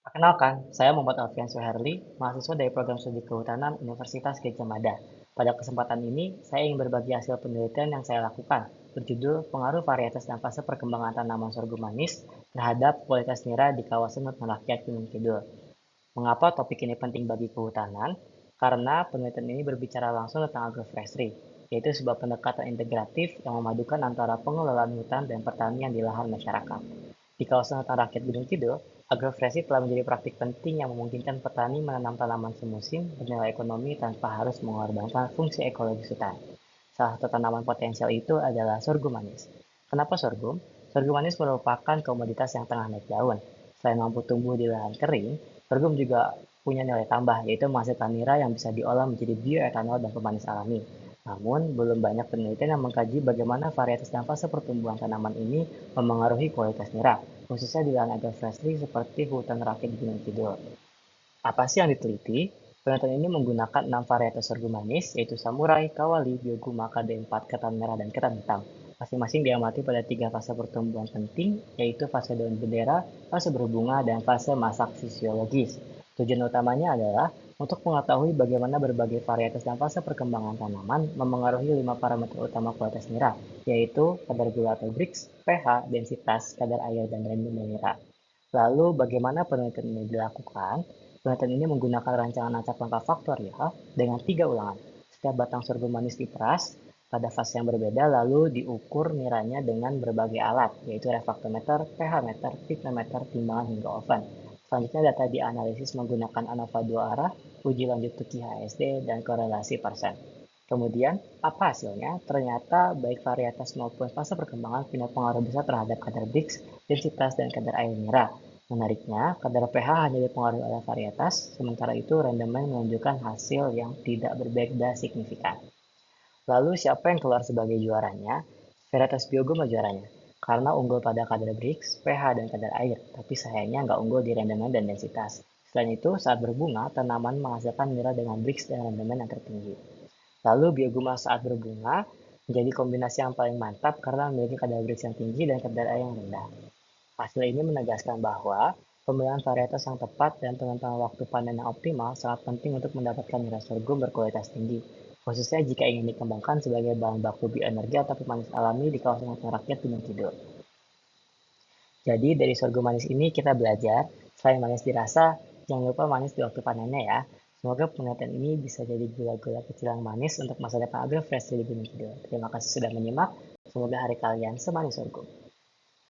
Perkenalkan, saya Muhammad Alfian Suherli, mahasiswa dari program studi kehutanan Universitas Gadjah Mada. Pada kesempatan ini, saya ingin berbagi hasil penelitian yang saya lakukan, berjudul Pengaruh Varietas dan Fase Perkembangan Tanaman Sorghum Manis terhadap kualitas nira di kawasan hutan rakyat Gunung Kidul. Mengapa topik ini penting bagi kehutanan? Karena penelitian ini berbicara langsung tentang agroforestry, yaitu sebuah pendekatan integratif yang memadukan antara pengelolaan hutan dan pertanian di lahan masyarakat. Di kawasan hutan rakyat Gunung Kidul, agroforestry telah menjadi praktik penting yang memungkinkan petani menanam tanaman semusim bernilai ekonomi tanpa harus mengorbankan fungsi ekologis hutan. Salah satu tanaman potensial itu adalah sorghum manis. Kenapa sorghum? Sorghum manis merupakan komoditas yang tengah naik daun. Selain mampu tumbuh di lahan kering, sorghum juga punya nilai tambah, yaitu menghasilkan nira yang bisa diolah menjadi bioetanol dan pemanis alami. Namun, belum banyak penelitian yang mengkaji bagaimana varietas dan fase pertumbuhan tanaman ini memengaruhi kualitas nira, khususnya di lahan agroforestry seperti hutan rakyat Gunung Kidul. Apa sih yang diteliti? Penelitian ini menggunakan 6 varietas sorghum manis, yaitu samurai, kawali, bioguma, KD4, ketan merah, dan ketan hitam. Masing-masing diamati pada 3 fase pertumbuhan penting, yaitu fase daun bendera, fase berbunga, dan fase masak fisiologis. Tujuan utamanya adalah untuk mengetahui bagaimana berbagai varietas dan fase perkembangan tanaman memengaruhi 5 parameter utama kualitas nira, yaitu kadar gula atau Brix, pH, densitas, kadar air, dan rendah nira. Lalu bagaimana penelitian ini dilakukan? Penelitian ini menggunakan rancangan acak langkah faktorial dengan 3 ulangan. Setiap batang sorghum manis diperas pada fase yang berbeda lalu diukur niranya dengan berbagai alat, yaitu refraktometer, pH meter, fitnometer, timbangan hingga oven. Selanjutnya data dianalisis menggunakan ANOVA 2 arah, uji lanjut Tukey HSD, dan korelasi persen. Kemudian, apa hasilnya? Ternyata baik varietas maupun fase perkembangan punya pengaruh besar terhadap kadar Brix, densitas, dan kadar air mineral. Menariknya, kadar pH hanya dipengaruhi oleh varietas, sementara itu rendemen menunjukkan hasil yang tidak berbeda signifikan. Lalu siapa yang keluar sebagai juaranya? Varietas bioguma juaranya, karena unggul pada kadar Brix, pH, dan kadar air, tapi sayangnya nggak unggul di rendemen dan densitas. Selain itu, saat berbunga, tanaman menghasilkan mineral dengan Brix dan rendemen yang tertinggi. Lalu bioguma saat berbunga menjadi kombinasi yang paling mantap karena memiliki kadar Brix yang tinggi dan kadar air yang rendah. Hasil ini menegaskan bahwa pemilihan varietas yang tepat dan penentuan waktu panen yang optimal sangat penting untuk mendapatkan nilai sorghum berkualitas tinggi, khususnya jika ingin dikembangkan sebagai bahan baku bioenergi atau pemanis alami di kawasan hutan rakyat Gunung Kidul. Jadi dari sorghum manis ini kita belajar, selain manis dirasa, jangan lupa manis di waktu panennya ya. Semoga penelitian ini bisa jadi gula-gula kecil yang manis untuk masa depan agroforestry di Gunung Kidul. Terima kasih sudah menyimak, semoga hari kalian semanis sorghum.